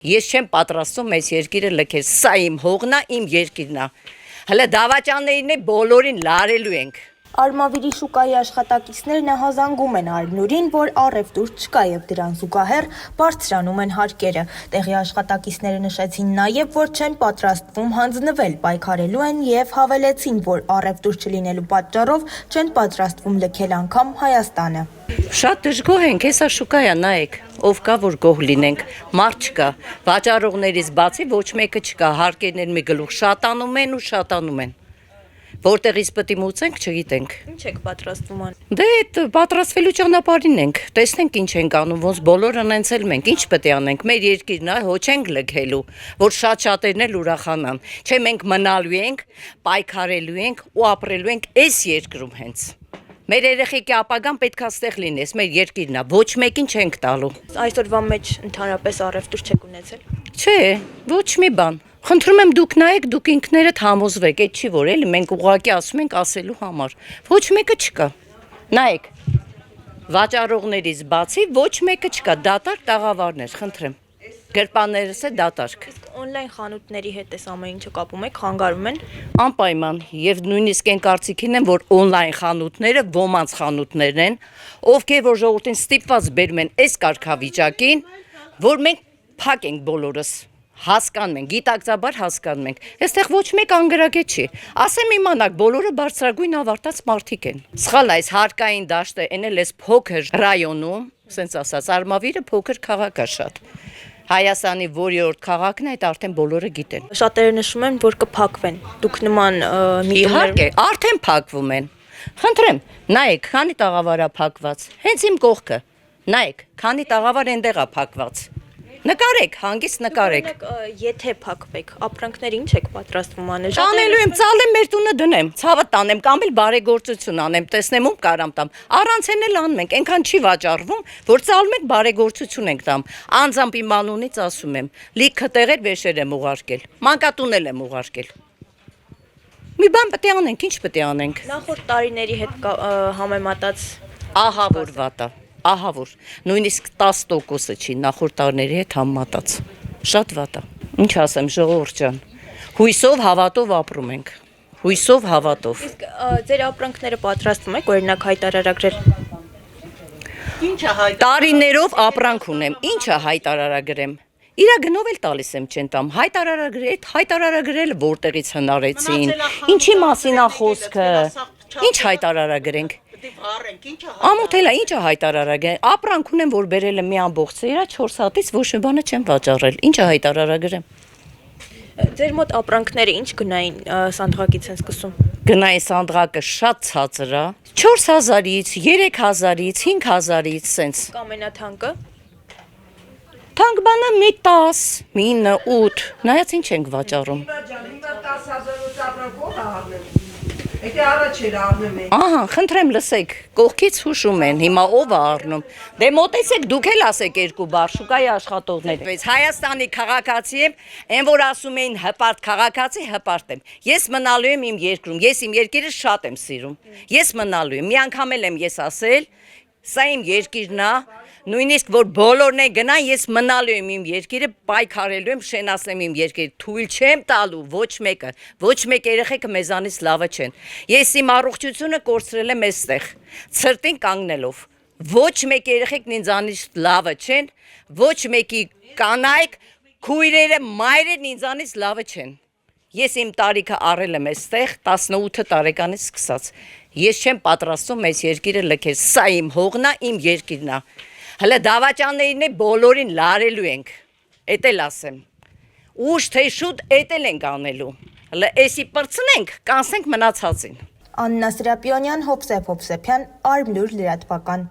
Ես չեմ պատրաստում այս երկիրը լքել, սա իմ հողն է, իմ երկիրն է։ Հələ դավաճաններին է բոլորին լարելու ենք։ Արմավիրի շուկայի աշխատակիցներն հազանգում են Արմնուրին, որ առևտուր չկա եւ դրան զուգահեռ բարձրանում են հարկերը։ Տեղի աշխատակիցները նշեցին նաեւ, որ չեն պատրաստվում հանձնվել, պայքարելու են եւ հավելեցին, որ առևտուր չլինելու պատճառով չեն պատրաստվում լքել անգամ Հայաստանը։ Շատ դժգոհ ենք, հեսա շուկա է, նայեք, ով կա, որ գոհ լինենք, մարդ չկա, վաճառողներից բացի ոչ մեկը չկա, հարկերներ մի գլուխ շատանում են ու շատանում են։ Որտեղից պետք է մուծենք, չգիտենք։ Ինչ եք պատրաստվում ան։ Դե այդ պատրաստվելու ճանապարհին ենք, տեսնենք ինչ ենք անում, ոնց բոլորը նենցել մենք, ինչ պետք է անենք, մեր երկիրն է, հո չենք լքելու, որ շատ-շատերն էլ ուրախանան։ Չէ, մենք մնալու ենք, պայքարելու ենք ու ապրելու ենք այս երկրում հենց։ Մեր երեխեքի ապագան պետք է այստեղ լինի, մեր երկիրն է, ոչ մեկին չենք տալու։ Այսօրվա մեջ ընդհանրապես առևտուր չեք ունեցել։ Չէ, ոչ մի բան։ Խնդրում եմ դուք նայեք, դուք ինքներդ համոզվեք, այդ չի որ էլի մենք ուղղակի ասում ենք ասելու համար։ Ոչ մեկը չկա։ Նայեք։ Վաճառողներից բացի ոչ մեկը չկա, դատարկ տաղավարներ, խնդրեմ։ Գրպաններս է դատարկ։ Օնլայն խանութների հետ էս ամեն ինչը կապում եք, խանգարում են։ Անպայման եւ նույնիսկ այն կարծիքին եմ, որ օնլայն խանութները ոմանց խանութներն են, ովքեր որ ժողովրդին ստիպված բերում են այս կարգավիճակին, որ մենք փակ ենք բոլորս։ Հասկանում ենք, գիտակցաբար հասկանում ենք։ Այստեղ ոչ մեկ անգրագետ չի։ Ասեմ իմանաք, բոլորը բարձրագույն ավարտած մարդիկ են։ Սխալ այս հարկային դաշտը, այն էլ էս փոքր ռայոնում, ասենց ասած, Արմավիրը փոքր քաղաք է շատ։ Հայաստանի որիորդ քաղաքն է, այդ արդեն բոլորը գիտեն։ Շատերը նշում են, որ կփակվեն։ Դուք նման Իհարկե, արդեն փակվում են։ Խնդրեմ, նայեք, քանի տաղավար է փակված։ Հենց իմ կողքը։ Նայեք, քանի տաղավար այնտեղ է փակված։ Նկարեք, հանգիստ նկարեք։ Եթե փակվեք, ապրանքներ ինչ եք պատրաստվում անել։ Տանելու եմ, ծալեմ մեր տունը դնեմ, ցավը տանեմ կամ էլ բարեգործություն անեմ, տեսնեմ ում կարամ տամ։ Առանց են էլ անում ենք, այնքան չի վաճառվում, որ ծալում ենք բարեգործություն ենք տամ։ Անձամբ իմ անունից ասում եմ, լիքը տեղեր վեշեր եմ ուղարկել, մանկատունել եմ ուղարկել։ Մի բան պետք է անենք, ինչ պետք է անենք։ Նախորդ տարիների հետ համեմատած Ահա որ վատ է։ Ահա որ, նույնիսկ 10%-ը չի նախորդ տարիների հետ համեմատած։ Շատ վատ է։ Ինչ ասեմ, ժողովուրդ ջան։ Հույսով, հավատով ապրում ենք։ Հույսով, հավատով։ Իսկ ձեր ապրանքները պատրաստվում եք օրինակ հայտարարագրել։ Ինչը տարիներով ապրանք ունեմ, ինչը հայտարարագրեմ։ Իրա գնով էլ տալիս եմ չեն տամ։ Հայտարարագրել որտեղից հնարեցին։ Ինչի մասին է խոսքը։ Ինչ հայտարարագրենք։ Ամոթելա ինչը հայտարարագրել, ապրանք ունեմ, որ բերել եմ մի ամբողջ իրա 4 հատից ոչ մի բանը չեմ վաճառել, ինչը հայտարարագրեմ։ Ձեր մոտ ապրանքները ինչ գնային սանդղակից են սկսում։ Գնային սանդղակը շատ ցածր է, 4000-ից, 3000-ից, 5000-ից սենց։ Ամենաթանկը։ Թանկ բանը մի 10, 9, 8, նայած ինչ ենք վաճառում։ Եթե առաջ էր առնում են։ Ահա, խնդրեմ լսեք, կողքից հուշում են, հիմա ով է առնում։ Դե մոտեցեք դուք էլ ասեք երկու բառ, շուկայի աշխատողներ։ Բայց Հայաստանի քաղաքացի եմ, այն որ ասում էին հպարտ քաղաքացի, հպարտ եմ։ Ես մնալու եմ իմ երկրում, ես իմ երկիրը շատ եմ սիրում։ Ես մնալու եմ, մի անգամ էլ եմ ես ասել, սա իմ երկիրն է, նույնիսկ որ բոլորն են գնան, ես մնալու եմ իմ երկիրը, պայքարելու եմ, շենացնեմ իմ երկիրը, թույլ չեմ տալու ոչ մեկը, ոչ մեկ երեխեքը մեզանից լավը չեն։ Ես իմ առողջությունը կորցրել եմ այստեղ, ցրտին կանգնելով։ Ոչ մեկ երեխեքն ինձանից լավը չեն, ոչ մեկի կանայք, քույրերը, մայրերն ինձանից լավը չեն։ Ես իմ տարիքը առել եմ այստեղ 18 տարեկանից սկսած։ Ես չեմ պատրաստում այս երկիրը լքել, սա իմ հողն է, իմ երկիրն է։ Հələ դավաճաններին է բոլորին լարելու ենք, էդ էլ ասեմ, ուշ թե շուտ էդ էլ ենք անելու, հələ էսի պրծնենք, կանսենք մնացածին։ Աննա Սրապիոնյան, Հովսեփ Հովսեփյան, Արմնուր լրատվական։